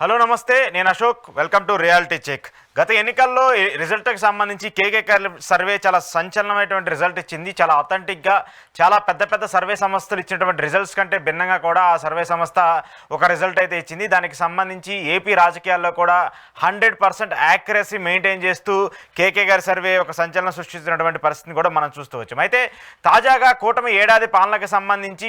Hello namaste, నేను Ashok. Welcome to reality check. గత ఎన్నికల్లో రిజల్ట్కి సంబంధించి కేకేఆర్ సర్వే చాలా సంచలనమైనటువంటి రిజల్ట్ ఇచ్చింది. చాలా అథెంటిక్గా చాలా పెద్ద పెద్ద సర్వే సంస్థలు ఇచ్చినటువంటి రిజల్ట్స్ కంటే భిన్నంగా కూడా ఆ సర్వే సంస్థ ఒక రిజల్ట్ అయితే ఇచ్చింది. దానికి సంబంధించి ఏపీ రాజకీయాల్లో కూడా 100% యాక్యురసీ మెయింటైన్ చేస్తూ కేకేఆర్ సర్వే ఒక సంచలనం సృష్టిస్తున్నటువంటి పరిస్థితిని కూడా మనం చూస్తూ వచ్చాం. అయితే తాజాగా కూటమి ఏడాది పాలనకు సంబంధించి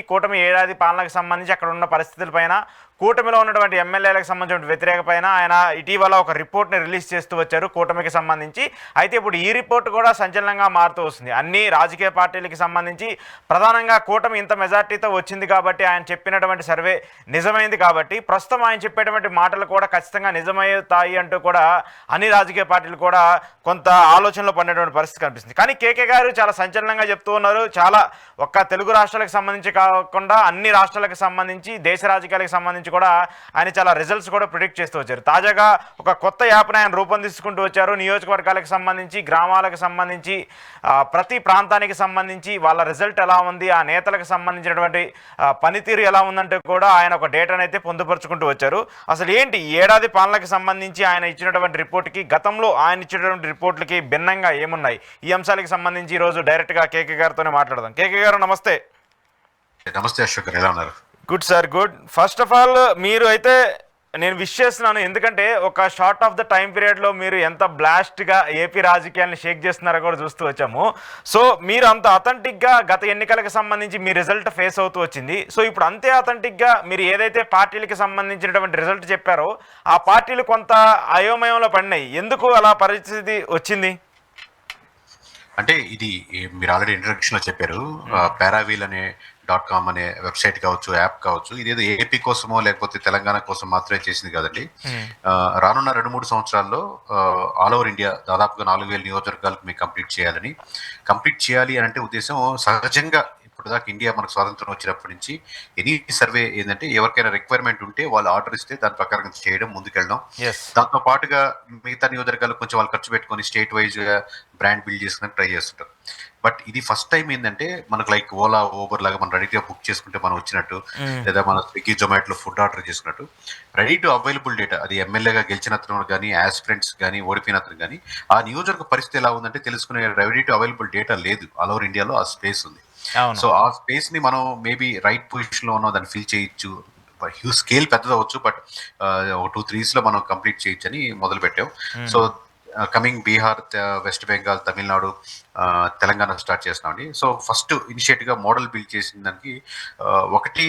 అక్కడ ఉన్న పరిస్థితులపైన, కూటమిలో ఉన్నటువంటి ఎమ్మెల్యేలకు సంబంధించిన వ్యతిరేక పైన ఆయన ఇటీవల ఒక రిపోర్ట్ని రిలీజ్ చేస్తూ వచ్చారు కూటమికి సంబంధించి. అయితే ఇప్పుడు ఈ రిపోర్ట్ కూడా సంచలనంగా మారుతూ వస్తుంది. అన్ని రాజకీయ పార్టీలకి సంబంధించి ప్రధానంగా కూటమి ఇంత మెజార్టీతో వచ్చింది కాబట్టి, ఆయన చెప్పినటువంటి సర్వే నిజమైంది కాబట్టి, ప్రస్తుతం ఆయన చెప్పేటువంటి మాటలు కూడా ఖచ్చితంగా నిజమవుతాయి అంటూ కూడా అన్ని రాజకీయ పార్టీలు కూడా కొంత ఆలోచనలో పడినటువంటి పరిస్థితి కనిపిస్తుంది. కానీ కేకే గారు చాలా సంచలనంగా చెప్తూ ఉన్నారు. చాలా ఒక్క తెలుగు రాష్ట్రాలకు సంబంధించి కాకుండా అన్ని రాష్ట్రాలకు సంబంధించి, దేశ రాజకీయాలకు సంబంధించి కూడా ఆయన చాలా రిజల్ట్స్ కూడా ప్రిడిక్ట్ చేస్తూ వచ్చారు. తాజాగా ఒక కొత్త యాప్ని ఆయన రూపొందించుకుంటూ వచ్చారు. నియోజకవర్గాలకు సంబంధించి, గ్రామాలకు సంబంధించి, ప్రతి ప్రాంతానికి సంబంధించి వాళ్ళ రిజల్ట్ ఎలా ఉంది, ఆ నేతలకు సంబంధించినటువంటి పనితీరు ఎలా ఉందంటే కూడా ఆయన ఒక డేటాను అయితే పొందుపరుచుకుంటూ వచ్చారు. అసలు ఏంటి ఈ ఏడాది పాలనకు సంబంధించి ఆయన ఇచ్చినటువంటి రిపోర్ట్కి, గతంలో ఆయన ఇచ్చినటువంటి రిపోర్ట్లకి భిన్నంగా ఏమున్నాయి, ఈ అంశాలకు సంబంధించి ఈరోజు డైరెక్ట్గా కేకే గారితోనే మాట్లాడదాం. కేకే గారు నమస్తే. నమస్తే అశోక్, ఎలా ఉన్నారు? Good sir, good. First of all మీరు అయితే నేను విష్ చేస్తున్నాను, ఎందుకంటే ఒక షార్ట్ ఆఫ్ ద టైం పీరియడ్లో మీరు ఎంత బ్లాస్ట్గా ఏపీ రాజకీయాలను షేక్ చేస్తున్నారో కూడా చూస్తూ వచ్చాము. సో మీరు అంత అథెంటిక్గా గత ఎన్నికలకు సంబంధించి మీ రిజల్ట్ ఫేస్ అవుతూ వచ్చింది. సో ఇప్పుడు అంతే అథెంటిక్గా మీరు ఏదైతే పార్టీలకి సంబంధించినటువంటి రిజల్ట్ చెప్పారో ఆ పార్టీలు కొంత అయోమయంలో పడినాయి. ఎందుకు అలా పరిస్థితి వచ్చింది? అంటే ఇది మీరు ఆల్రెడీ ఇంట్రడక్షన్లో చెప్పారు. పారావీల్ అనే .com అనే వెబ్సైట్ కావచ్చు, యాప్ కావచ్చు, ఇదేదో ఏపీ కోసమో లేకపోతే తెలంగాణ కోసం మాత్రమే చేసింది కాదండి. రానున్న 2-3 సంవత్సరాల్లో ఆల్ ఓవర్ ఇండియా దాదాపుగా 4000 నియోజకవర్గాలకు మీకు కంప్లీట్ చేయాలి అంటే ఉద్దేశం సహజంగా ఇప్పుడు దాకా ఇండియా మనకు స్వాతంత్రం వచ్చినప్పటి నుంచి ఎనీ సర్వే ఏంటంటే ఎవరికైనా రిక్వైర్మెంట్ ఉంటే వాళ్ళు ఆర్డర్ ఇస్తే దాని ప్రకారం చేయడం, ముందుకెళ్ళడం. దాంతో పాటుగా మిగతా నియోజకవర్గాలకు కొంచెం వాళ్ళు ఖర్చు పెట్టుకొని స్టేట్ వైజ్ గా బ్రాండ్ బిల్డ్ చేసుకుని ట్రై చేస్తుంటారు. బట్ ఇది ఫస్ట్ టైం ఏంటంటే మనకు లైక్ ఓలా, ఊబర్ లాగా మనం రెడీగా బుక్ చేసుకుంటే మనం వచ్చినట్టు, లేదా మన స్విగ్గీ, జొమాటోలో ఫుడ్ ఆర్డర్ చేసుకున్నట్టు రెడీ టు అవైలబుల్ డేటా, అది ఎమ్మెల్యేగా గెలిచిన అతను కానీ, యాస్పిరెంట్స్ కానీ, ఓడిపోయిన అతను కానీ, ఆ నియోజకవర్గ పరిస్థితి ఎలా ఉందంటే తెలుసుకునే రెడీ టు అవైలబుల్ డేటా లేదు. ఆల్ ఓవర్ ఇండియాలో ఆ స్పేస్ ఉంది. సో ఆ స్పేస్ ని మనం మేబీ రైట్ పొజిషన్ లో ఉన్నాం, దాన్ని ఫిల్ చేయొచ్చు. హ్యూజ్ స్కేల్ పెద్దదవచ్చు, బట్ ఒక 2-3 years లో మనం కంప్లీట్ చేయొచ్చు అని మొదలు పెట్టాం. So coming Bihar, west Bengal, Tamil Nadu, Telangana start చేస్తున్నామండి. సో ఫస్ట్ ఇనిషియేటివ్గా మోడల్ బిల్డ్ చేసిన దానికి ఒకటి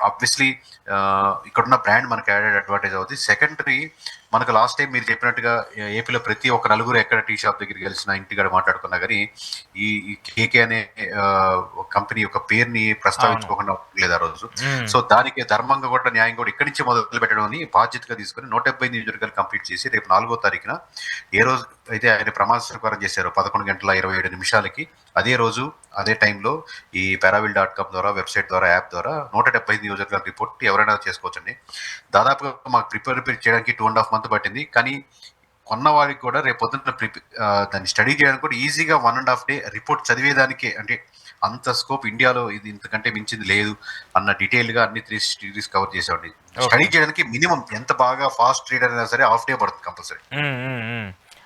ఆబ్వియస్లీ ఇక్కడున్న బ్రాండ్ మనకి యాడెడ్ అడ్వాంటేజ్ అవుతుంది. సెకండరీ, మనకు లాస్ట్ టైం మీరు చెప్పినట్టుగా ఏపీలో ప్రతి ఒక్క నలుగురు ఎక్కడ టీ షాప్ దగ్గరికి కలిసిన, ఇంటికాడ మాట్లాడుకున్నా కానీ ఈ కేకే అనే కంపెనీ యొక్క పేరుని ప్రస్తావించుకోకుండా లేదు ఆ రోజు. సో దానికి ధర్మంగా కూడా, న్యాయం కూడా ఇక్కడి నుంచి మొదలు పెట్టడం అని బాధ్యతగా తీసుకుని 170 నియోజకవర్గాలు కంప్లీట్ చేసి రేపు 4వ తారీఖున ఏ రోజు అయితే ఆయన ప్రమాణ స్వీకారం చేశారు 11:27 అదే రోజు అదే టైంలో ఈ paravil.com ద్వారా, వెబ్సైట్ ద్వారా, యాప్ ద్వారా 175 నియోజకవర్గాల రిపోర్ట్ ఎవరైనా చేసుకోవచ్చండి. దాదాపుగా మాకు ప్రిపేర్ చేయడానికి 2.5 months పట్టింది. కానీ కొన్న వారికి కూడా రేపు పొద్దున్న దాన్ని స్టడీ చేయడానికి కూడా ఈజీగా 1.5 day రిపోర్ట్ చదివేదానికే, అంటే అంత స్కోప్ ఇండియాలో ఇది ఇంతకంటే మించింది లేదు అన్న డీటెయిల్ గా అన్ని 3 cities కవర్ చేసామండి. స్టడీ చేయడానికి మినిమం ఎంత బాగా ఫాస్ట్ రీడర్ అయినా సరే ½ day పడుతుంది కంపల్సరీ.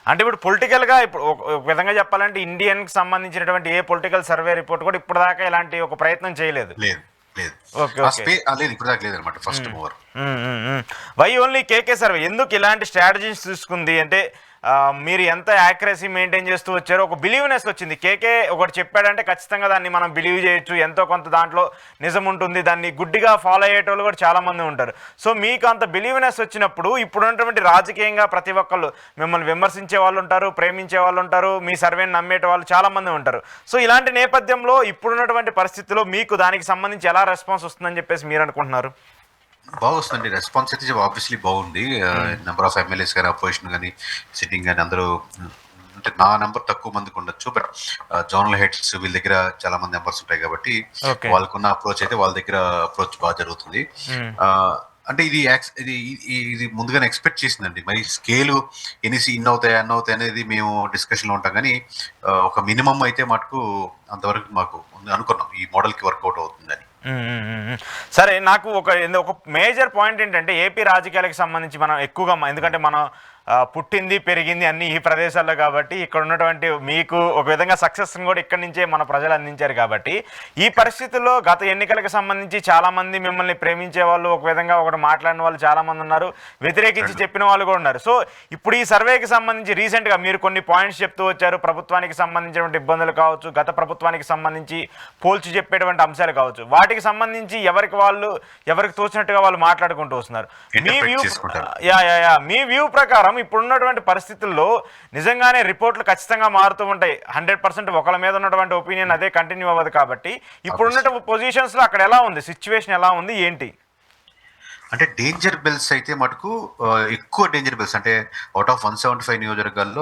అంటే ఇప్పుడు పొలిటికల్గా, ఇప్పుడు ఒక విధంగా చెప్పాలంటే ఇండియన్కి సంబంధించినటువంటి ఏ పొలిటికల్ సర్వే రిపోర్ట్ కూడా ఇప్పుడు దాకా ఇలాంటి ఒక ప్రయత్నం చేయలేదు. లేదు ఇప్పుడు దాకా లేదనమాట. First mover. Why only KK survey ఎందుకు ఇలాంటి స్ట్రాటజీస్ తీసుకుంది అంటే, మీరు ఎంత యాక్యురసీ మెయింటైన్ చేస్తూ వచ్చారో ఒక బిలీవ్నెస్ వచ్చింది. కేకే ఒకటి చెప్పాడంటే ఖచ్చితంగా దాన్ని మనం బిలీవ్ చేయొచ్చు, ఎంతో కొంత దాంట్లో నిజం ఉంటుంది, దాన్ని గుడ్డిగా ఫాలో అయ్యేటోళ్ళు కూడా చాలామంది ఉంటారు. సో మీకు అంత బిలీవ్నెస్ వచ్చినప్పుడు ఇప్పుడు ఉన్నటువంటి రాజకీయంగా ప్రతి ఒక్కళ్ళు మిమ్మల్ని విమర్శించే వాళ్ళు ఉంటారు, ప్రేమించే వాళ్ళు ఉంటారు, మీ సర్వేని నమ్మేట వాళ్ళు చాలామంది ఉంటారు. సో ఇలాంటి నేపథ్యంలో ఇప్పుడున్నటువంటి పరిస్థితుల్లో మీకు దానికి సంబంధించి ఎలా రెస్పాన్స్ వస్తుందని చెప్పేసి మీరు అనుకుంటున్నారు? బాగొస్తుందండి. రెస్పాన్స్ అయితే ఆబ్వియస్లీ బాగుంది. నెంబర్ ఆఫ్ ఎమ్మెల్యేస్ కానీ, అపోజిషన్ కానీ, సిట్టింగ్ కానీ అందరూ, అంటే నా నెంబర్ తక్కువ మందికి ఉండొచ్చు, బట్ జోనల్ హెడ్స్ వీళ్ళ దగ్గర చాలా మంది నెంబర్స్ ఉంటాయి కాబట్టి వాళ్ళకున్న అప్రోచ్ అయితే వాళ్ళ దగ్గర అప్రోచ్ బాగా జరుగుతుంది. అంటే ఇది ముందుగానే ఎక్స్పెక్ట్ చేసిందండి. మరి స్కేలు ఇన్ని అవుతాయి అనేది మేము డిస్కషన్లో ఉంటాం, కానీ ఒక మినిమం అయితే మటుకు అంతవరకు మాకు అనుకున్నాం ఈ మోడల్కి వర్కౌట్ అవుతుందని. సరే, నాకు ఒక మేజర్ పాయింట్ ఏంటంటే ఏపీ రాజకీయాలకు సంబంధించి మనం ఎక్కువగా ఎందుకంటే మనం పుట్టింది పెరిగింది అన్ని ఈ ప్రదేశాల్లో కాబట్టి ఇక్కడ ఉన్నటువంటి మీకు ఒక విధంగా సక్సెస్ని కూడా ఇక్కడి నుంచే మన ప్రజలు అందించారు కాబట్టి ఈ పరిస్థితుల్లో గత ఎన్నికలకు సంబంధించి చాలామంది మిమ్మల్ని ప్రేమించే వాళ్ళు ఒక విధంగా ఒకటి మాట్లాడిన వాళ్ళు చాలామంది ఉన్నారు, వ్యతిరేకించి చెప్పిన వాళ్ళు కూడా ఉన్నారు. సో ఇప్పుడు ఈ సర్వేకి సంబంధించి రీసెంట్గా మీరు కొన్ని పాయింట్స్ చెప్తూ వచ్చారు. ప్రభుత్వానికి సంబంధించినటువంటి ఇబ్బందులు కావచ్చు, గత ప్రభుత్వానికి సంబంధించి పోల్చి చెప్పేటువంటి అంశాలు కావచ్చు, వాటికి సంబంధించి ఎవరికి తోచినట్టుగా వాళ్ళు మాట్లాడుకుంటూ వస్తున్నారు. మీ వ్యూ ప్రకారం ఇప్పుడున్నటువంటి పరిస్థితుల్లో నిజంగానే రిపోర్ట్లు ఖచ్చితంగా మారుతూ ఉంటాయి. 100% ఒకళ్ళ మీద ఉన్నటువంటి ఒపీనియన్ అదే కంటిన్యూ అవ్వదు కాబట్టి ఇప్పుడున్నటువంటి పొజిషన్స్లో అక్కడ ఎలా ఉంది, సిచ్యువేషన్ ఎలా ఉంది, ఏంటి? అంటే డేంజర్ బెల్స్ అయితే మటుకు ఎక్కువ డేంజర్ బెల్స్ అంటే అవుట్ ఆఫ్ 175 నియోజకవర్గాల్లో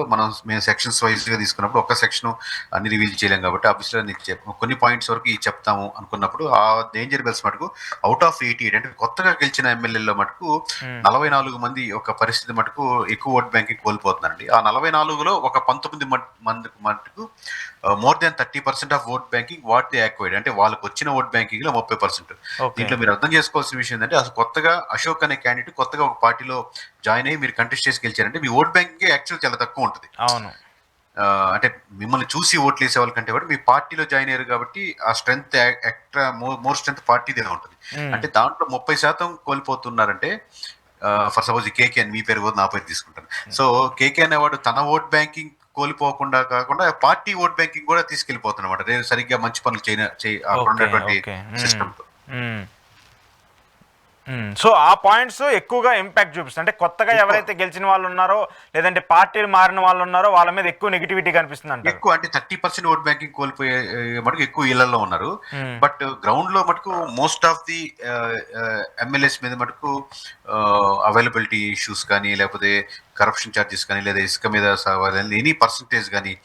మేము సెక్షన్స్ వైజ్గా తీసుకున్నప్పుడు ఒక సెక్షన్ అన్ని రివీల్ చేయలేం కాబట్టి ఆబ్వియస్గా నీకు కొన్ని పాయింట్స్ వరకు చెప్తాము అనుకున్నప్పుడు ఆ డేంజర్ బెల్స్ మటుకు అవుట్ ఆఫ్ 88 అంటే కొత్తగా గెలిచిన ఎమ్మెల్యేలో మటుకు 44 మంది ఒక పరిస్థితి మటుకు ఎక్కువ ఓట్ బ్యాంకింగ్ కోల్పోతున్నారండి. ఆ 44లో ఒక 19 మందికి మటుకు more than 30% of vote banking what they acquired అంటే వాళ్ళకి వచ్చిన ఓట్ బ్యాంకింగ్ లో 30%. దీంట్లో మీరు అర్థం చేసుకోవాల్సిన విషయం ఏంటంటే అసలు కొత్తగా అశోక్ అనే క్యాండిడేట్ కొత్తగా ఒక పార్టీలో జాయిన్ అయ్యి మీరు కంటెస్ట్ చేసి గెలిచారంటే మీ ఓట్ బ్యాంకింగ్ యాక్చువల్ చాలా తక్కువ ఉంటుంది. అవును, అంటే మిమ్మల్ని చూసి ఓట్లు వేసే వాళ్ళ కంటే కూడా మీ పార్టీలో జాయిన్ అయ్యారు కాబట్టి ఆ స్ట్రెంత్ ఎక్స్ట్రా మోర్ స్ట్రెంత్ పార్టీదే ఉంటుంది. అంటే దాంట్లో 30% కోల్పోతున్నారంటే ఫర్ సపోజ్ కేకే అని మీ పేరు పోతే నా పేరు తీసుకుంటాను. సో కేకే అనేవాడు తన ఓట్ బ్యాంకింగ్ కోల్పోకుండా కాకుండా పార్టీ ఓట్ బ్యాంకింగ్ కూడా తీసుకెళ్లిపోతున్నమాట రేపు సరిగ్గా మంచి పనులు ఉన్నటువంటి సిస్టమ్ తో. సో ఆ పాయింట్స్ ఎక్కువగా ఇంపాక్ట్ చూపిస్తుంది. అంటే కొత్తగా ఎవరైతే గెలిచిన వాళ్ళు ఉన్నారో లేదంటే పార్టీలు మారిన వాళ్ళు ఉన్నారో వాళ్ళ మీద ఎక్కువ నెగిటివిటీ కనిపిస్తుంది అంటే ఎక్కువ. అంటే 30% ఓట్ బ్యాంకింగ్ కోల్పోయే మటుకు ఎక్కువ ఇళ్లలో ఉన్నారు. బట్ గ్రౌండ్ లో మటుకు మోస్ట్ ఆఫ్ ది ఎమ్మెల్యేస్ మీద మటుకు అవైలబిలిటీ ఇష్యూస్ కానీ లేకపోతే కరప్షన్ ఛార్జెస్ కానీ లేదా ఇసుక మీద ఎనీ పర్సంటేజ్ కానీ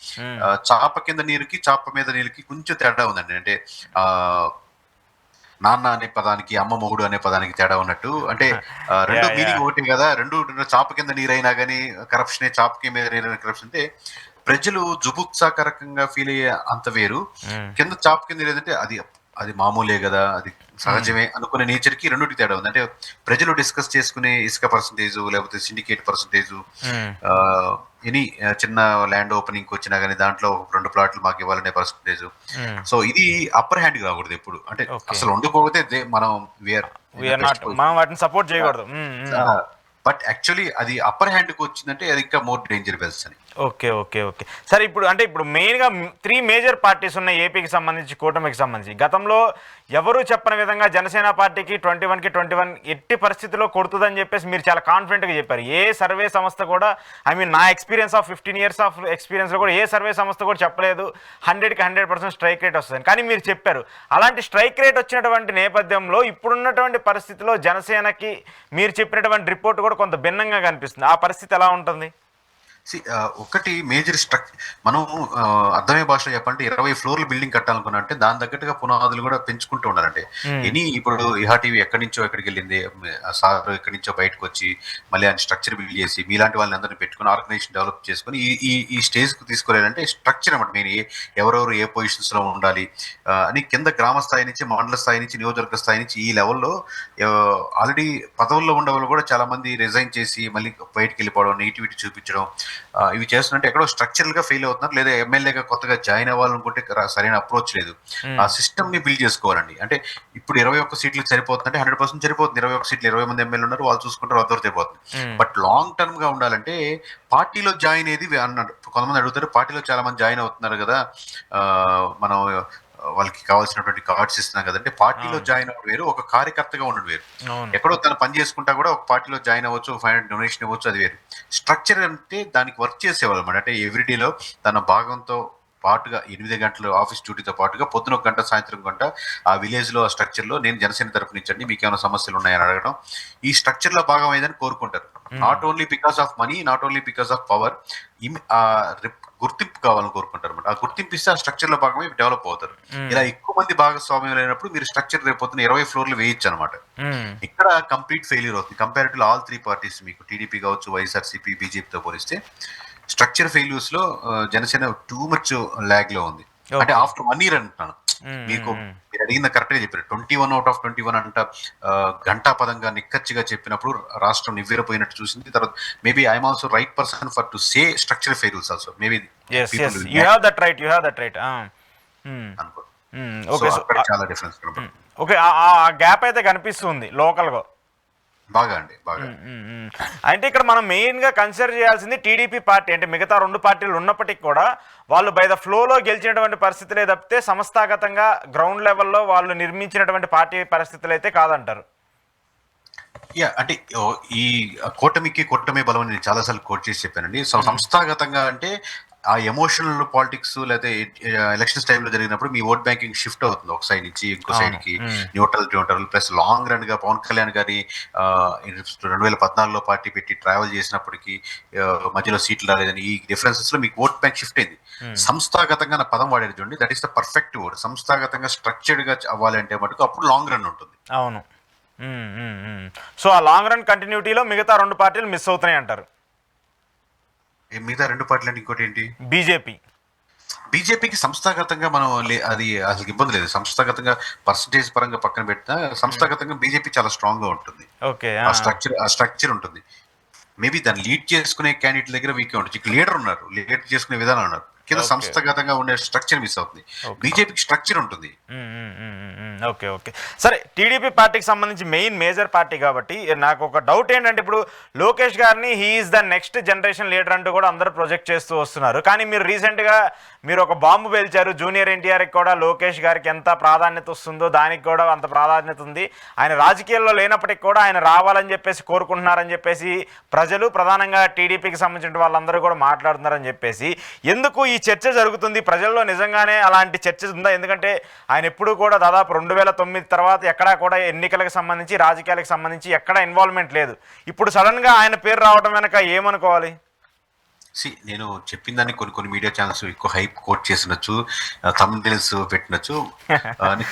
చాప కింద నీరుకి చాప మీద నీరుకి కొంచెం తేడా ఉందండి. అంటే నాన్న అనే పదానికి అమ్మ మొగుడు అనే పదానికి తేడా ఉన్నట్టు. అంటే రెండు మీనింగ్ ఒకటి కదా, రెండు చాప కింద నీరైనా కానీ కరప్షనే, చాప మీద నీరైన కరప్షన్. అంటే ప్రజలు జుబుత్సాకరకంగా ఫీల్ అయ్యే అంత వేరు, కింద చాప కింద నీరైందంటే అది మామూలే కదా, అది సహజమే అనుకునే నేచర్ కి రెండుకి తేడా ఉంది. అంటే ప్రజలు డిస్కస్ చేసుకునే ఇసుక పర్సంటేజ్ లేకపోతే సిండికేట్ పర్సంటేజ్, ఎనీ చిన్న ల్యాండ్ ఓపెనింగ్ వచ్చినా కానీ దాంట్లో 2 ప్లాట్లు మాకు ఇవ్వాలనే పర్సంటేజ్. సో ఇది అప్పర్ హ్యాండ్ కాకూడదు ఎప్పుడు. అంటే అసలు ఉండకపోతే మనం వాటిని సపోర్ట్ చేయకూడదు. బట్ యాక్చువల్లీ అది అప్పర్ హ్యాండ్కి వచ్చిందంటే అది ఇంకా మోర్ డేంజర్ బెల్స్ అని. ఓకే. సరే, ఇప్పుడు మెయిన్గా 3 మేజర్ పార్టీస్ ఉన్నాయి ఏపీకి సంబంధించి, కూటమికి సంబంధించి. గతంలో ఎవరు చెప్పని విధంగా జనసేన పార్టీకి 21 ఎట్టి పరిస్థితిలో కొడుతుందని చెప్పేసి మీరు చాలా కాన్ఫిడెంట్గా చెప్పారు. ఏ సర్వే సంస్థ కూడా, నా ఎక్స్పీరియన్స్ ఆఫ్ 15 years ఆఫ్ ఎక్స్పీరియన్స్లో కూడా ఏ సర్వే సంస్థ కూడా చెప్పలేదు 100కి 100% స్ట్రైక్ రేట్ వస్తుందని. కానీ మీరు చెప్పారు. అలాంటి స్ట్రైక్ రేట్ వచ్చినటువంటి నేపథ్యంలో ఇప్పుడున్నటువంటి పరిస్థితిలో జనసేనకి మీరు చెప్పినటువంటి రిపోర్ట్ కూడా కొంత భిన్నంగా కనిపిస్తుంది. ఆ పరిస్థితి ఎలా ఉంటుంది? ఒకటి మేజర్ మనం అర్థమయ్యే భాషలో చెప్పంటే 20 ఫ్లోర్ల బిల్డింగ్ కట్టాలనుకున్నా అంటే దాని తగ్గట్టుగా పునాదులు కూడా పెంచుకుంటూ ఉండాలంటే ఇప్పుడు ఇహా టీవీ ఎక్కడి నుంచో ఎక్కడికి వెళ్ళింది, సార్ ఎక్కడి నుంచో బయటకు వచ్చి మళ్ళీ ఆయన స్ట్రక్చర్ బిల్డ్ చేసి మీలాంటి వాళ్ళని అందరినీ పెట్టుకుని ఆర్గనైజేషన్ డెవలప్ చేసుకుని ఈ స్టేజ్ కు తీసుకోలేదంటే స్ట్రక్చర్ అన్నమాట. మెయిన్ ఎవరెవరు ఏ పొజిషన్స్ లో ఉండాలి అని కింద గ్రామ స్థాయి నుంచి మండల స్థాయి నుంచి నియోజకవర్గ స్థాయి నుంచి ఈ లెవెల్లో ఆల్రెడీ పదవుల్లో ఉండే వాళ్ళు కూడా చాలా మంది రిజైన్ చేసి మళ్ళీ బయటకు వెళ్ళిపోవడం, నెగిటివిటీ చూపించడం, ఇవి చేస్తున్నట్టు ఎక్కడో స్ట్రక్చరల్ గా ఫెయిల్ అవుతున్నారు. లేదా ఎమ్మెల్యేగా కొత్తగా జాయిన్ అవ్వాలనుకుంటే సరైన అప్రోచ్ లేదు. ఆ సిస్టమ్ ని బిల్డ్ చేసుకోవాలండి. అంటే ఇప్పుడు 21 సీట్లు సరిపోతుందంటే 100% సరిపోతుంది. 21 సీట్లు 20 మంది ఎమ్మెల్యే ఉన్నారు, వాళ్ళు చూసుకుంటారు, వద్దరు సరిపోతుంది. బట్ లాంగ్ టర్మ్ గా ఉండాలంటే పార్టీలో జాయిన్ అయ్యేది అన్నాడు. కొంతమంది అడుగుతారు, పార్టీలో చాలా మంది జాయిన్ అవుతున్నారు కదా, మనం వాళ్ళకి కావాల్సినటువంటి కార్డ్స్ ఇస్తున్నాం కదంటే పార్టీలో జాయిన్ అవ్వడం వేరు, ఒక కార్యకర్తగా ఉండడం వేరు. ఎక్కడో తను పని చేసుకుంటా కూడా ఒక పార్టీలో జాయిన్ అవ్వచ్చు, 500 డొనేషన్ ఇవ్వచ్చు, అది వేరు. స్ట్రక్చర్ అంటే దానికి వర్క్ చేసేవాళ్ళు అన్నమాట. అంటే ఎవ్రీడేలో తన భాగంతో పాటుగా 8 గంటలు ఆఫీస్ డ్యూటీతో పాటుగా పొద్దున 1 గంట సాయంత్రం 1 గంట ఆ విలేజ్ లో ఆ స్ట్రక్చర్ లో నేను జనసేన తరఫు నుంచి అండి మీకు ఏమైనా సమస్యలు ఉన్నాయని అడగడం, ఈ స్ట్రక్చర్ లో భాగం అయిందని కోరుకుంటారు. Not only because of money, not only because of power, గుర్తింపు కావాలని కోరుకుంటారు అనమాట. ఆ గుర్తింపు ఇస్తే ఆ స్ట్రక్చర్ లో భాగమే డెవలప్ అవుతారు. ఇలా ఎక్కువ మంది భాగస్వామ్యం లేనప్పుడు మీరు స్ట్రక్చర్ రేపొద్దున 20 ఫ్లోర్లు వేయచ్చు అనమాట. ఇక్కడ కంప్లీట్ ఫెయిల్యూర్ అవుతుంది. కంపారిటివ్ ఆల్ 3 పార్టీస్, మీకు టీడీపీ కావచ్చు, వైఎస్ఆర్సీపీ, బీజేపీతో పోలిస్తే స్ట్రక్చర్ ఫెయిల్యూర్స్ లో జనసేన టూ మచ్ ల్యాగ్ లో ఉంది. అంటే ఆఫ్టర్ 1 year అంటున్నాను. మీకు మీరు అడిగింది కరెక్ట్గా చెప్పారు. 21 out of 21 అంట ఘంటా పదంగా నిక్కచ్చిగా చెప్పినప్పుడు రాష్ట్రం నివ్వెరపోయినట్టు చూసింది. తర్వాత maybe I'm also right person for to say structure fails also maybe people you have that right అనుకో. ఓకే. సో అక్కడ చాలా డిఫరెన్స్ కనపడుతుంది. ఓకే, ఆ గ్యాప్ అయితే కనిపిస్తుంది లోకల్గా. బాగా అండి, బాగా. అంటే ఇక్కడ మనం మెయిన్గా కన్సిడర్ చేయాల్సింది టీడీపీ పార్టీ. అంటే మిగతా రెండు పార్టీలు ఉన్నప్పటికీ కూడా వాళ్ళు బై ద ఫ్లోలో గెలిచినటువంటి పరిస్థితులే తప్పితే సంస్థాగతంగా గ్రౌండ్ లెవెల్లో వాళ్ళు నిర్మించినటువంటి పార్టీ పరిస్థితులు అయితే కాదంటారు. అంటే ఈ కూటమి బలం అని నేను చాలాసార్లు కోట్ చేసి చెప్పానండి. సో సంస్థాగతంగా అంటే ఆ ఎమోషనల్ పాలిటిక్స్ లేదా ఎలక్షన్స్ టైంలో జరిగినప్పుడు మీ ఓట్ బ్యాంకింగ్ షిఫ్ట్ అవుతుంది ఒక సైడ్ నుంచి ఇంకో సైడ్ కి, న్యూట్రల్ ప్లస్ లాంగ్ రన్ గా పవన్ కళ్యాణ్ గారి 2014లో పార్టీ పెట్టి ట్రావెల్ చేసినప్పటికీ మధ్యలో సీట్లు రాలేదని ఈ డిఫరెన్సెస్ లో మీకు ఓట్ బ్యాంక్ షిఫ్ట్ అయింది. సంస్థాగతంగా నా పదం వాడేది చూడండి, that is the perfect word. సంస్థాగతంగా స్ట్రక్చర్డ్ గా అవ్వాలంటే మటుకు అప్పుడు లాంగ్ రన్ ఉంటుంది. అవును. సో ఆ లాంగ్ రన్ కంటిన్యూటీలో మిగతా రెండు పార్టీలు మిస్ అవుతున్నాయి అంటారు. మిగతా రెండు పార్టీలు అంటే ఇంకోటి ఏంటి? బీజేపీకి సంస్థాగతంగా మనం అది అసలు ఇబ్బంది లేదు. సంస్థాగతంగా పర్సంటేజ్ పరంగా పక్కన పెట్టినా సంస్థాగతంగా బీజేపీ చాలా స్ట్రాంగ్ గా ఉంటుంది. ఆ స్ట్రక్చర్ ఉంటుంది. మేబీ దాన్ని లీడ్ చేసుకునే క్యాండిడేట్ దగ్గర వీకే ఉంటుంది. ఇక్కడ లీడర్ ఉన్నారు, లీడ్ చేసుకునే విధానం ఉన్నారు, కింద సంస్థాగతంగా ఉండే స్ట్రక్చర్ మిస్ అవుతుంది. బీజేపీకి స్ట్రక్చర్ ఉంటుంది. ఓకే ఓకే సరే, టీడీపీ పార్టీకి సంబంధించి మేజర్ పార్టీ కాబట్టి నాకు ఒక డౌట్ ఏంటంటే, ఇప్పుడు లోకేష్ గారిని he's the next generation leader అంటూ కూడా అందరూ ప్రొజెక్ట్ చేస్తూ వస్తున్నారు. కానీ మీరు రీసెంట్గా ఒక బాంబు పేల్చారు. జూనియర్ ఎన్టీఆర్కి కూడా లోకేష్ గారికి ఎంత ప్రాధాన్యత వస్తుందో దానికి కూడా అంత ప్రాధాన్యత ఉంది. ఆయన రాజకీయాల్లో లేనప్పటికీ కూడా ఆయన రావాలని చెప్పేసి కోరుకుంటున్నారని చెప్పేసి ప్రజలు, ప్రధానంగా టీడీపీకి సంబంధించిన వాళ్ళందరూ కూడా మాట్లాడుతున్నారని చెప్పేసి, ఎందుకు ఈ చర్చ జరుగుతుంది? ప్రజల్లో నిజంగానే అలాంటి చర్చ ఉందా? ఎందుకంటే ఆయన ఎప్పుడూ కూడా దాదాపు 2009 తర్వాత ఎక్కడా కూడా ఎన్నికలకు సంబంధించి, రాజకీయాలకు సంబంధించి ఎక్కడా ఇన్వాల్వ్మెంట్ లేదు. ఇప్పుడు సడన్గా ఆయన పేరు రావడం వెనక ఏమనుకోవాలి? నేను చెప్పిన దాన్ని కొన్ని మీడియా ఛానల్స్ ఎక్కువ హైప్ కోట్ చేసినచ్చు, థంబ్నెయిల్స్ పెట్టినచ్చు.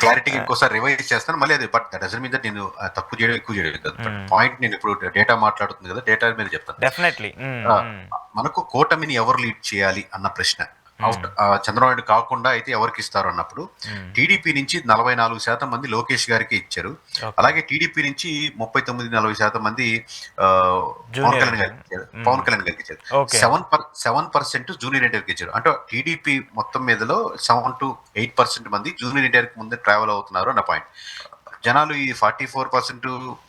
క్లారిటీగా ఇంకోసారి రివైజ్ చేస్తాను మళ్ళీ. అది but that doesn't mean that నేను తక్కువ చేయడం ఎక్కువ చేయడం కాదు. పాయింట్ నేను ఇప్పుడు డేటా మాట్లాడుతుంది కదా, డేటా మీద చెప్తాను. డెఫినెట్లీ మనకు కూటమిని ఎవరు లీడ్ చేయాలి అన్న ప్రశ్న, చంద్రబాబు నాయుడు కాకుండా అయితే ఎవరికి ఇస్తారు అన్నప్పుడు టీడీపీ నుంచి 44% మంది లోకేష్ గారికి ఇచ్చారు. అలాగే టీడీపీ నుంచి 39-40% మంది పవన్ కళ్యాణ్ గారికి ఇచ్చారు. 7% జూనియర్ ఎన్టీఆర్కి ఇచ్చారు. అంటే టీడీపీ మొత్తం మీదలో 7 to 8% మంది జూనియర్ ఎన్టీఆర్కి ముందే ట్రావెల్ అవుతున్నారు అన్న పాయింట్. జనాలు ఈ 44%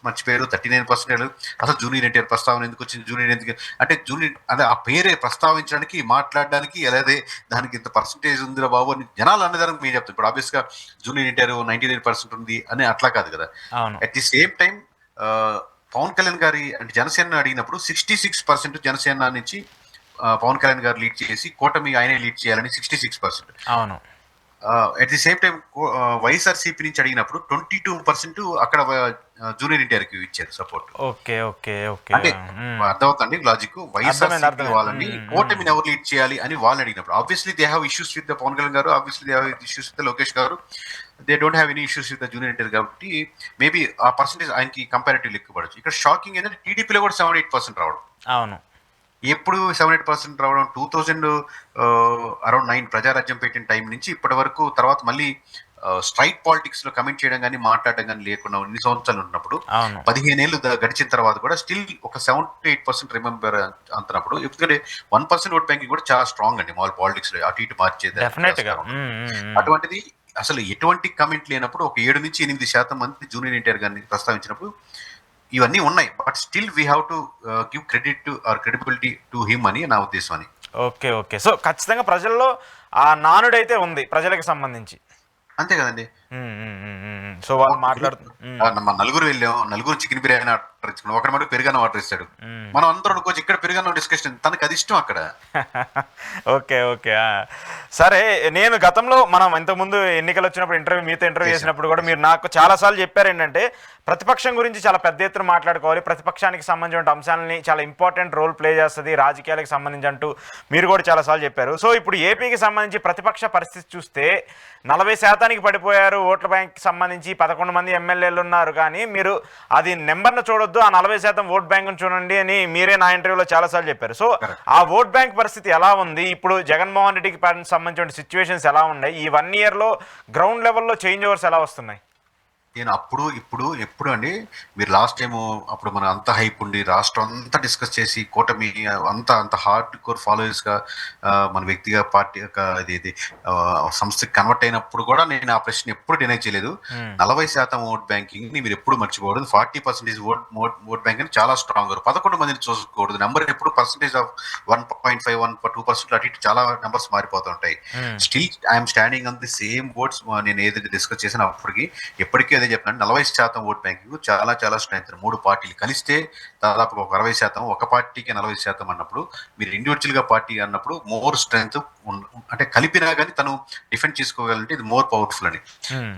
మర్చిపోయారు, 39% అసలు జూనియర్ ఎన్టీఆర్ ప్రస్తావన ఎందుకు వచ్చింది, జూనియర్ ఎందుకు అంటే జూనియర్ అంటే ఆ పేరే ప్రస్తావించడానికి, మాట్లాడడానికి అలాగే దానికి ఇంత పర్సంటేజ్ ఉందిరా బాబు అని జనాలు అన్నదానికి మీరు చెప్తారు. ఇప్పుడు ఆబ్వియస్ గా జూనియర్ ఎన్టీఆర్ 99% ఉంది అని అట్లా కాదు కదా. At the same time Pawan Kalyan గారి అంటే జనసేన అడిగినప్పుడు 66% జనసేన నుంచి పవన్ కళ్యాణ్ గారు లీడ్ చేసి కూటమి ఆయనే లీడ్ చేయాలని 66%. అవును. At the same time YSRCP నుంచి అడిగినప్పుడు 22% అక్కడ జూనియర్ ఎన్టీఆర్కి ఇచ్చారు సపోర్ట్. ఓకే ఓకే ఓకే అంటే అర్థమవుతుంది లాజిక్. వైఎస్ఆర్సీపీ వాళ్ళని కూటమిని ఎవరు లీడ్ చేయాలి అని వాళ్ళు అడిగినప్పుడు obviously they have issues with the Pawan Kalyan garu, obviously they have issues with the Lokesh garu, they don't have any issues with the junior NTR. కాబట్టి మేబీ ఆ పర్సంటేజ్ ఆయనకి కంపారిటివ్లీ ఎక్కువ పడచ్చు. ఇక్కడ షాకింగ్ ఏంటంటే టీడీపీలో కూడా 7-8% రావడం. అవును. ఎప్పుడు 7-8% రావడం 2009 ప్రజారాజ్యం పెట్టిన టైం నుంచి ఇప్పటి వరకు. తర్వాత మళ్ళీ స్ట్రైట్ పాలిటిక్స్ లో కమెంట్ చేయడం కానీ మాట్లాడడం కానీ లేకుండా ఇన్ని సంవత్సరాలు ఉన్నప్పుడు 15 ఏళ్ళు గడిచిన తర్వాత కూడా స్టిల్ ఒక 7-8% రిమెంబర్ అంటున్నప్పుడు, ఎందుకంటే 1% ఓట్ బ్యాంకింగ్ కూడా చాలా స్ట్రాంగ్ అండి మామూలు పాలిటిక్స్ లో అటు ఇటు మార్చేది. అటువంటిది అసలు ఎటువంటి కమెంట్ లేనప్పుడు ఒక 7-8% మంది జూనియర్ ఎన్టీఆర్ గారిని ప్రస్తావించినప్పుడు ఇవన్నీ ఉన్నాయి. But still we have to give credit are credibility to him అని నా ఉద్దేశం అని. ఓకే ఓకే సో ఖచ్చితంగా ప్రజల్లో ఆ నానుడైతే ఉంది ప్రజలకు సంబంధించి, అంతే కదండి. సో వాళ్ళు మాట్లాడుతున్నారు. నలుగురు వెళ్ళాం, నలుగురు చికెన్ బిర్యానీ ఆర్డర్ ఇచ్చుకున్నాం, ఒకటి మటుకు పెరుగన్న ఆర్డర్ ఇస్తాడు. మనం అందరూ అనుకోవచ్చు ఇక్కడ పెరుగన్న డిస్కషన్, తనకు అది ఇష్టం అక్కడ. ఓకే ఓకే సరే, నేను గతంలో మనం ఇంతకుముందు ఎన్నికలు వచ్చినప్పుడు మీతో ఇంటర్వ్యూ చేసినప్పుడు కూడా మీరు నాకు చాలాసార్లు చెప్పారు ఏంటంటే, ప్రతిపక్షం గురించి చాలా పెద్ద ఎత్తున మాట్లాడుకోవాలి. ప్రతిపక్షానికి సంబంధించిన అంశాలని చాలా ఇంపార్టెంట్ రోల్ ప్లే చేస్తుంది రాజకీయాలకు సంబంధించి అంటూ మీరు కూడా చాలాసార్లు చెప్పారు. సో ఇప్పుడు ఏపీకి సంబంధించి ప్రతిపక్ష పరిస్థితి చూస్తే 40% పడిపోయారు. ఓట్ల బ్యాంక్కి సంబంధించి 11 మంది ఎమ్మెల్యేలు ఉన్నారు. కానీ మీరు అది నెంబర్ను చూడొద్దు, ఆ 40% ఓట్ బ్యాంకును చూడండి అని మీరే నా ఇంటర్వ్యూలో చాలాసార్లు చెప్పారు. సో ఆ ఓట్ బ్యాంక్ పరిస్థితి ఎలా ఉంది? ఇప్పుడు జగన్మోహన్ రెడ్డికి సంబంధించిన సిచ్యువేషన్స్ ఎలా ఉన్నాయి? ఈ 1 ఇయర్లో గ్రౌండ్ లెవెల్లో చేంజ్ ఓవర్స్ ఎలా వస్తున్నాయి? నేను అప్పుడు ఎప్పుడు అండి, మీరు లాస్ట్ టైం అప్పుడు మన అంత హైప్ ఉండి రాష్ట్రం అంతా డిస్కస్ చేసి కూటమి అంత హార్డ్ కోర్ ఫాలోయర్స్గా మన వ్యక్తిగా పార్టీ ఇది సంస్థకి కన్వర్ట్ అయినప్పుడు కూడా నేను ఆ ప్రశ్న ఎప్పుడు డినై చేయలేదు. 40% ఓట్ బ్యాంకింగ్ ని మీరు ఎప్పుడు మర్చిపోకూడదు. 40% ఓట్ బ్యాంక్ అని చాలా స్ట్రాంగ్. 11 మందిని చూసుకోకూడదు. నెంబర్ ఎప్పుడు పర్సెంటేజ్ ఆఫ్ 1.5 1-2% అటు ఇటు చాలా నెంబర్స్ మారిపోతుంటాయి. Still I'm standing on the same votes. నేను ఏదైతే డిస్కస్ చేసిన అప్పటికి ఎప్పటికీ అదే చెప్పిన 40% ఓట్ బ్యాంకింగ్ చాలా చాలా స్ట్రెంత్. 3 పార్టీలు కలిస్తే దాదాపు ఒక 60%, ఒక పార్టీకి 40% అన్నప్పుడు మీరు ఇండివిజువల్ గా పార్టీ అన్నప్పుడు మోర్ స్ట్రెంత్ అంటే కలిపినా కానీ తను డిఫెండ్ చేసుకోగలంటే ఇది మోర్ పవర్ఫుల్ అని.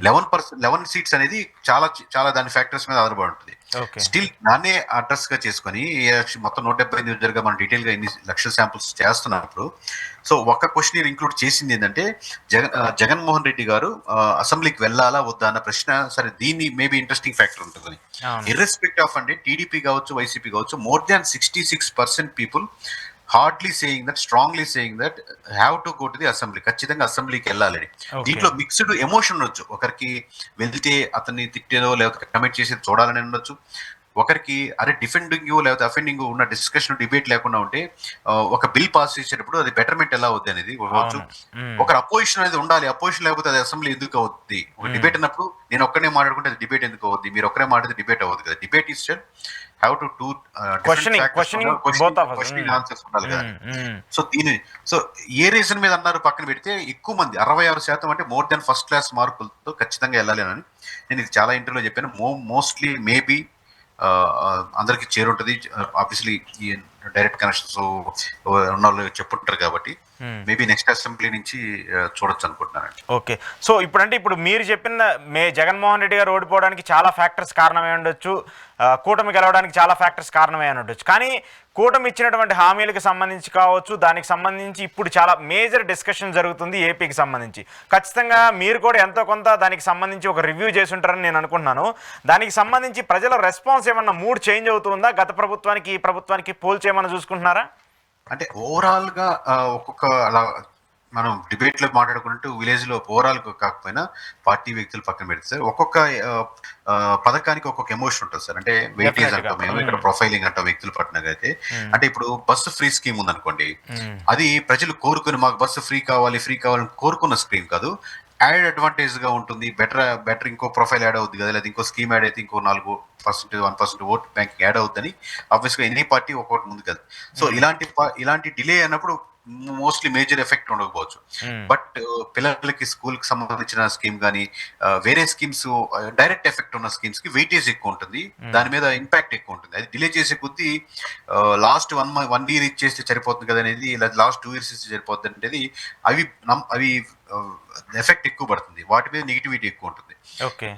11 సీట్స్ అనేది చాలా చాలా దాని ఫ్యాక్టర్స్ మీద ఆధారపడి ఉంటుంది. స్టిల్ దాన్నే అడ్రస్ గా చేసుకొని మొత్తం 178 నియోజకవర్గంగా మనం డీటెయిల్ గా ఎన్ని లక్షల శాంపుల్స్ చేస్తున్నప్పుడు సో ఒక క్వశ్చన్ ఇంక్లూడ్ చేసింది ఏంటంటే జగన్మోహన్ రెడ్డి గారు అసెంబ్లీకి వెళ్ళాలా వద్దా అన్న ప్రశ్న. సరే, దీన్ని మేబీ ఇంట్రెస్టింగ్ ఫ్యాక్టర్ ఉంటుంది. ఇర్రెస్పెక్ట్ ఆఫ్ అంటే టీడీపీ కావచ్చు, వైసీపీ కావచ్చు, more than 66% people hardly saying that, strongly saying that have to go to the assembly. ఖచ్చితంగా అసెంబ్లీకి వెళ్ళాలని. దీంట్లో మిక్స్డ్ ఎమోషన్ ఉండొచ్చు. ఒకరికి వెళ్తే అతన్ని తిట్టేదో లేకపోతే కమెంట్ చేసేది చూడాలని ఉండొచ్చు. ఒకరికి అరే డిఫెండింగ్ లేకపోతే అఫెండింగ్ ఉన్న డిస్కషన్ డిబేట్ లేకుండా ఉంటే ఒక బిల్ పాస్ చేసేటప్పుడు అది బెటర్మెంట్ ఎలా అవుద్ది అనేది కావచ్చు. ఒకరు అపోజిషన్ అనేది ఉండాలి. అపోజిషన్ లేకపోతే అది అసెంబ్లీ ఎందుకు అవుద్ది? ఒక డిబేట్ అన్నప్పుడు నేను ఒక్కనే మాట్లాడుకుంటే అది డిబేట్ ఎందుకు అవుద్ది? మీరు ఒక్కనే మాట్లాడితే డిబేట్ అవ్వదు కదా. Debate is have to two questioning answers ఉండాలి కదా. సో ఏ రీజన్ మీద అన్నారు పక్కన పెడితే ఎక్కువ మంది 66% అంటే మోర్ దెన్ ఫస్ట్ క్లాస్ మార్కులతో ఖచ్చితంగా వెళ్ళాలి అని నేను ఇది చాలా ఇంటర్వ్యూలో చెప్పాను. మోస్ట్లీ మేబీ అందరికి చేరుంటది. ఆబ్వియస్లీ ఈ డైరెక్ట్ కనెక్షన్స్ ఉన్న వాళ్ళు చెప్పుంటారు కాబట్టి మేబీ నెక్స్ట్ అసెంబ్లీ నుంచి చూడొచ్చు అనుకుంటున్నాను. ఓకే. సో ఇప్పుడు మీరు చెప్పిన జగన్మోహన్ రెడ్డి గారు ఓడిపోవడానికి చాలా ఫ్యాక్టర్స్ కారణమై ఉండొచ్చు, కూటమి గెలవడానికి చాలా ఫ్యాక్టర్స్ కారణమై ఉండొచ్చు. కానీ కూటమి ఇచ్చినటువంటి హామీలకు సంబంధించి కావచ్చు, దానికి సంబంధించి ఇప్పుడు చాలా మేజర్ డిస్కషన్ జరుగుతుంది ఏపీకి సంబంధించి. ఖచ్చితంగా మీరు కూడా ఎంతో కొంత దానికి సంబంధించి ఒక రివ్యూ చేసి ఉంటారని నేను అనుకుంటున్నాను. దానికి సంబంధించి ప్రజల రెస్పాన్స్ ఏమన్నా మూడ్ చేంజ్ అవుతుందా? గత ప్రభుత్వానికి ఈ ప్రభుత్వానికి పోల్చేమన్నా చూసుకుంటున్నారా? అంటే ఓవరాల్ గా ఒక్కొక్క అలా మనం డిబేట్ లో మాట్లాడుకుంటూ విలేజ్ లో ఓవరాల్ కాకపోయినా పార్టీ వ్యక్తులు పక్కన పెడితే సార్ ఒక్కొక్క పథకానికి ఒక్కొక్క ఎమోషన్ ఉంటుంది సార్. అంటే వెయిటేజ్ అంటాం మేము, ఇక్కడ ప్రొఫైలింగ్ అంటాం వ్యక్తులు పట్టినగైతే. అంటే ఇప్పుడు బస్సు ఫ్రీ స్కీమ్ ఉందనుకోండి, అది ప్రజలు కోరుకుని మాకు బస్సు ఫ్రీ కావాలని కోరుకున్న స్కీమ్ కాదు. యాడ్ అడ్వాంటేజ్ గా ఉంటుంది. బెటర్ ఇంకో ప్రొఫైల్ యాడ్ అవుతుంది కదా, లేదా ఇంకో స్కీమ్ యాడ్ అయితే ఇంకో 4% 1% ఓట్ బ్యాంక్ యాడ్ అవుతుందని ఆబ్వియస్ గా ఎనీ పార్టీ ఒక్కొక్కటి ముందు కదా. సో ఇలాంటి డిలే అన్నప్పుడు మోస్ట్లీ మేజర్ ఎఫెక్ట్ ఉండకపోవచ్చు. బట్ పిల్లలకి స్కూల్ కి సంబంధించిన స్కీమ్ కానీ వేరే స్కీమ్స్ డైరెక్ట్ ఎఫెక్ట్ ఉన్న స్కీమ్స్ కి వెయిటేజ్ ఎక్కువ ఉంటుంది, దాని మీద ఇంపాక్ట్ ఎక్కువ ఉంటుంది. అది డిలే చేసే కొద్దీ లాస్ట్ 1 year ఇచ్చేస్తే సరిపోతుంది కదా అనేది, లాస్ట్ 2 years ఇస్తే సరిపోతుంది అనేది అవి ఎఫెక్ట్ ఎక్కువ పడుతుంది. వాటి మీద నెగిటివిటీ ఎక్కువ ఉంటుంది. ఓకే.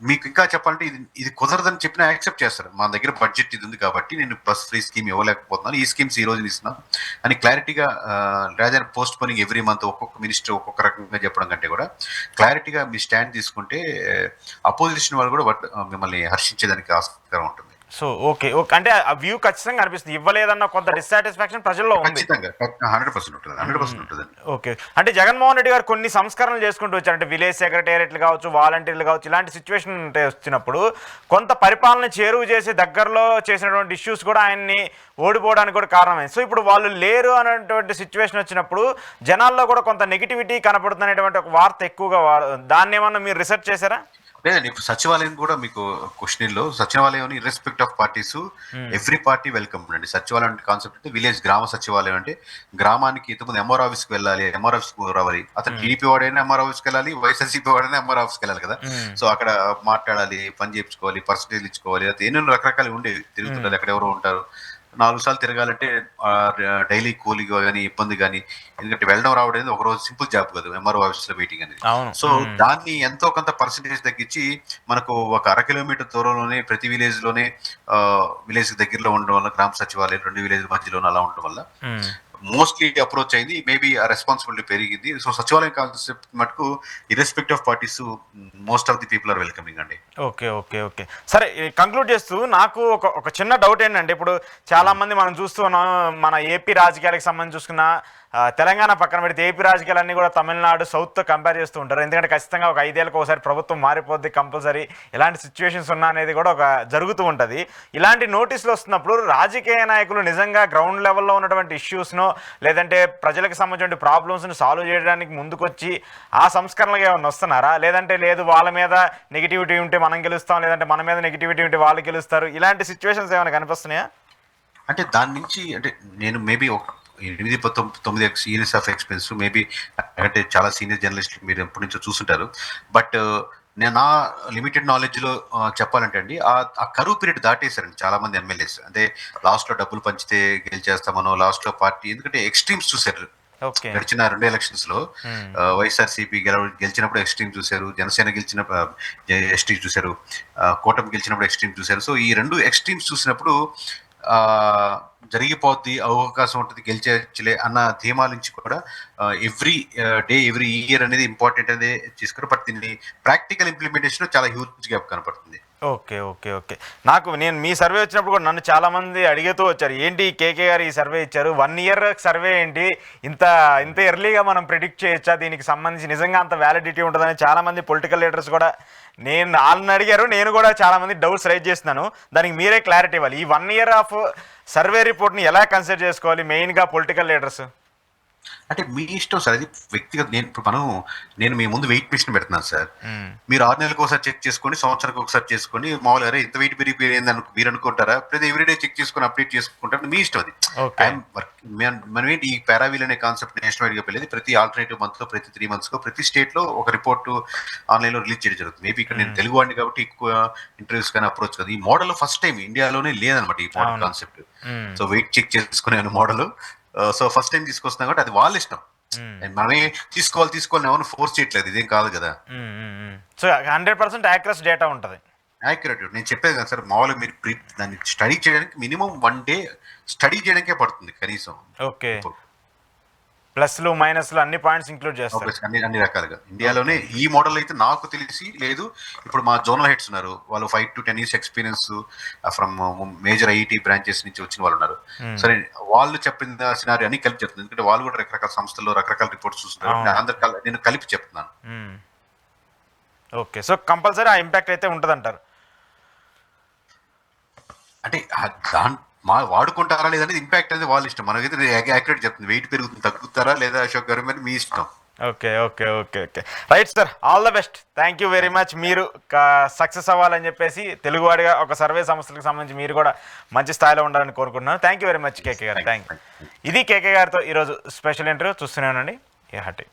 మీకు ఇంకా చెప్పాలంటే ఇది కుదరదని చెప్పినా యాక్సెప్ట్ చేస్తారు. మన దగ్గర బడ్జెట్ ఇది ఉంది కాబట్టి నేను బస్ ఫ్రీ స్కీమ్ ఇవ్వలేకపోతున్నాను, ఈ స్కీమ్స్ ఈ రోజు ఇస్తున్నాను అని క్లారిటీగా రాజర్ పోస్ట్ పోనింగ్ ఎవ్రీ మంత్ ఒక్కొక్క మినిస్టర్ ఒక్కొక్క రకంగా చెప్పడం కంటే కూడా క్లారిటీగా మీ స్టాండ్ తీసుకుంటే అపోజిషన్ వాళ్ళు కూడా మిమ్మల్ని హర్షించేదానికి ఆస్కారం ఉంటుంది. సో ఓకే అంటే ఆ వ్యూ ఖచ్చితంగా అనిపిస్తుంది. ఇవ్వలేదన్న కొంత డిస్సాటిస్ఫాక్షన్ ప్రజల్లో ఉంది. 100% ఉంటుంది. ఓకే. అంటే జగన్మోహన్ రెడ్డి గారు కొన్ని సంస్కరణలు చేసుకుంటూ వచ్చారు. అంటే విలేజ్ సెక్రటేరియట్లు కావచ్చు, వాలంటీర్లు కావచ్చు, ఇలాంటి సిచ్యువేషన్ వచ్చినప్పుడు కొంత పరిపాలన చేరువు చేసి దగ్గరలో చేసినటువంటి ఇష్యూస్ కూడా ఆయన్ని ఓడిపోవడానికి కూడా కారణమైంది. సో ఇప్పుడు వాళ్ళు లేరు అనేటువంటి సిచ్యువేషన్ వచ్చినప్పుడు జనాల్లో కూడా కొంత నెగిటివిటీ కనపడుతున్నటువంటి ఒక వార్త ఎక్కువగా, దాన్ని ఏమన్నా మీరు రిసర్చ్ చేశారా? లేదండి. ఇప్పుడు సచివాలయం కూడా మీకు క్వశ్చన్ లో సచివాలయం irrespective of parties every party welcome అండి. సచివాలయం అంటే కాన్సెప్ట్ అంటే విలేజ్ గ్రామ సచివాలయం అంటే గ్రామానికి ఇంతకుముందు ఎంఆర్ ఆఫీస్ కి వెళ్ళాలి, ఎంఆర్ ఆఫీస్ కు రావాలి. అతను టీడీపీ వాడైనా ఎంఆర్ ఆఫీస్ కి వెళ్ళాలి, వైఎస్ఆర్సీపీ వాడైనా ఎంఆర్ ఆఫీస్ కి వెళ్ళాలి కదా. సో అక్కడ మాట్లాడాలి, పని చేయించుకోవాలి, పర్సంటేజ్ ఇచ్చుకోవాలి, అది ఎన్నో రకరకాలు ఉండేవి. తిరుగుతుంటారు, ఎక్కడెవరో ఉంటారు. 4 సార్లు తిరగాలంటే డైలీ కూలీగా కానీ ఇబ్బంది కానీ, ఎందుకంటే వెళ్ళడం రావడం అనేది ఒక రోజు సింపుల్ జాబ్ కాదు, ఎంఆర్ఓ ఆఫీస్లో వెయిటింగ్ అనేది. అవును. సో దాన్ని ఎంతో కొంత పర్సంటేజ్ తగ్గించి మనకు ఒక 1/2 కిలోమీటర్ దూరంలోనే ప్రతి విలేజ్ లోనే విలేజ్ దగ్గరలో ఉండడం వల్ల, గ్రామ సచివాలయం 2 విలేజ్ మధ్యలో అలా ఉండడం వల్ల మోస్ట్లీ అప్రోచ్ అయింది. మేబీ ఆ రెస్పాన్సిబిలిటీ పెరిగింది. సో సచివాలయం కాన్సెప్ట్ మటుకు irrespective of parties most of the people are welcoming అండి. Okay, okay, okay. సరే, కంక్లూడ్ చేస్తూ నాకు ఒక చిన్న డౌట్ ఏంటంటే, ఇప్పుడు చాలామంది మనం చూస్తూ ఉన్నాం, మన ఏపీ రాజకీయాలకు సంబంధించి చూసుకున్న తెలంగాణ పక్కన పెడితే ఏపీ రాజకీయాలన్నీ కూడా తమిళనాడు, సౌత్తో కంపేర్ చేస్తూ ఉంటారు. ఎందుకంటే ఖచ్చితంగా ఒక 5 ఏళ్ళకి ఒకసారి ప్రభుత్వం మారిపోద్ది కంపల్సరీ, ఇలాంటి సిచ్యువేషన్స్ ఉన్నా అనేది కూడా ఒక జరుగుతూ ఉంటుంది. ఇలాంటి నోటీసులు వస్తున్నప్పుడు రాజకీయ నాయకులు నిజంగా గ్రౌండ్ లెవెల్లో ఉన్నటువంటి ఇష్యూస్ను, లేదంటే ప్రజలకు సంబంధించిన ప్రాబ్లమ్స్ని సాల్వ్ చేయడానికి ముందుకొచ్చి ఆ సంస్కరణలకు ఏమైనా వస్తున్నారా, లేదంటే లేదు వాళ్ళ మీద నెగిటివిటీ ఉంటే మనం గెలుస్తాం, లేదంటే మన మీద నెగిటివిటీ ఉంటే వాళ్ళు గెలుస్తారు, ఇలాంటి సిచ్యువేషన్స్ ఏమైనా కనిపిస్తున్నాయా? అంటే దాని నుంచి అంటే నేను మేబీ ఒక 8-9 ఇయర్స్ ఆఫ్ ఎక్స్పీరియన్స్ మేబీ, అంటే చాలా సీనియర్ జర్నలిస్టులు మీరు ఎప్పటి నుంచో చూస్తుంటారు. బట్ నేను నా లిమిటెడ్ నాలెడ్జ్లో చెప్పాలంటే అండి, ఆ కరువు పీరియడ్ దాటేశారండి చాలా మంది ఎమ్మెల్యేస్. అంటే లాస్ట్లో డబ్బులు పంచితే గెలిచేస్తామనో, లాస్ట్లో పార్టీ, ఎందుకంటే ఎక్స్ట్రీమ్స్ చూశారు గడిచిన 2 ఎలక్షన్స్ లో. వైఎస్ఆర్సీపీ గెలిచినప్పుడు ఎక్స్ట్రీమ్ చూశారు, జనసేన గెలిచినప్పుడు ఎక్స్ట్రీమ్ చూశారు, కూటమి గెలిచినప్పుడు ఎక్స్ట్రీమ్ చూశారు. సో ఈ 2 ఎక్స్ట్రీమ్స్ చూసినప్పుడు జరిగిపోద్ది, అవకాశం ఉంటుంది, గెలిచేయచ్చులే అన్న ధీమా నుంచి కూడా ఎవ్రీ డే ఎవ్రీ ఇయర్ అనేది ఇంపార్టెంట్ అనేది తీసుకున్నారు. బట్ దీన్ని ప్రాక్టికల్ ఇంప్లిమెంటేషన్ చాలా హ్యూజ్ గ్యాప్ కనపడుతుంది. Okay, okay, okay. నేను మీ సర్వే వచ్చినప్పుడు కూడా నన్ను చాలామంది అడిగేతూ వచ్చారు, ఏంటి కేకే గారు ఈ సర్వే ఇచ్చారు, 1 ఇయర్ సర్వే ఏంటి, ఇంత ఎర్లీగా మనం ప్రిడిక్ట్ చేయొచ్చా, దీనికి సంబంధించి నిజంగా అంత వ్యాలిడిటీ ఉంటుందని చాలామంది పొలిటికల్ లీడర్స్ కూడా వాళ్ళని అడిగారు. నేను కూడా చాలామంది డౌట్స్ రైజ్ చేస్తున్నాను. దానికి మీరే క్లారిటీ ఇవ్వాలి. ఈ 1 ఇయర్ ఆఫ్ సర్వే రిపోర్ట్ని ఎలా కన్సిడర్ చేసుకోవాలి మెయిన్గా పొలిటికల్ లీడర్స్? అంటే మీ ఇష్టం సార్, అది వ్యక్తిగత. నేను మీ ముందు వెయిట్ మిషన్ పెడుతున్నాను సార్. మీరు 6 నెలలకు ఒకసారి చెక్ చేసుకొని, సంవత్సరానికి ఒకసారి చేసుకొని, మామూలుగా ఇంత వెయిట్ పెరిగిపోయింది మీరు అనుకుంటారా, ప్రతి ఎవ్రీడే చెక్ చేసుకొని అప్డేట్ చేసుకుంటారు, మీ ఇష్టం అది. మనం ఏంటి, ఈ పారావీల్ అనే కాన్సెప్ట్ నేషనల్ వైడ్ గా వెళ్ళేది ప్రతి ఆల్టర్నేటివ్ మంత్ లో, ప్రతి 3 months ప్రతి స్టేట్ లో ఒక రిపోర్ట్ ఆన్లైన్ లో రిలీజ్ చేయడం జరుగుతుంది. మేబీ ఇక్కడ నేను తెలుగు వాడిని కాబట్టి ఎక్కువ ఇంటర్వ్యూస్ కానీ అప్రోచ్ కదా. ఈ మోడల్ ఫస్ట్ టైం ఇండియాలోనే లేదనమాట ఈ model concept. So weight check చేసుకునే మోడల్ సో ఫస్ట్ టైం తీసుకొస్తున్నాం కాబట్టి అది వాళ్ళ ఇష్టం. మనమే తీసుకోవాలి ఎవరు ఫోర్స్ చేయట్లేదు, ఇదేం కాదు కదా. సో 100% యాక్యురస్ డేటా ఉంటుంది. యాక్యురేట్ నేను చెప్పేది కదా సార్, మామూలుగా మీరు దాన్ని స్టడీ చేయడానికి మినిమం 1 day స్టడీ చేయడానికే పడుతుంది కనీసం. ఓకే, ప్లస్లు మైనస్లు అన్ని పాయింట్స్ ఇంక్లూడ్ చేస్తారు అన్ని రకాలుగా. ఇండియాలోనే ఈ మోడల్ అయితే నాకు తెలిసి లేదు. ఇప్పుడు మా జోనల్ హెడ్స్ ఉన్నారు, వాళ్ళు 5 to 10 years experience from major IIT branches నుంచి వచ్చిన వాళ్ళు ఉన్నారు. సరే, వాళ్ళు చెప్పిన సినారీ అని కలిపి చెప్తుంది, ఎందుకంటే వాళ్ళు కూడా రకరకాల సంస్థల్లో రకరకాల రిపోర్ట్స్ చూస్తున్నారు. నేను కలిపి చెప్తున్నాను. ఓకే, సో కంపల్సరీ ఆ ఇంపాక్ట్ అయితే ఉంటుంది అంటారు. అంటే వాడుకుంటారా లేదనేది ఇంపాక్ట్ అనేది వాళ్ళ ఇష్టం. మనకైతే యాక్యురేట్ చెప్తుంది, వెయిట్ పెరుగుతుంది, తగ్గుతారా లేదా అశోక్ గారు మరి మీ ఇష్టం. Okay, okay, okay, okay, right sir, all the best. Thank you very much. మీరు సక్సెస్ అవ్వాలని చెప్పేసి తెలుగువాడిగా ఒక సర్వే సంస్థలకు సంబంధించి మీరు కూడా మంచి స్థాయిలో ఉండాలని కోరుకుంటున్నాను. థ్యాంక్ యూ వెరీ మచ్ కేకే గారు. ఇది కేకే గారితో ఈరోజు స్పెషల్ ఇంటర్వ్యూ. చూస్తూనే ఉండండి ఏ హార్టీ.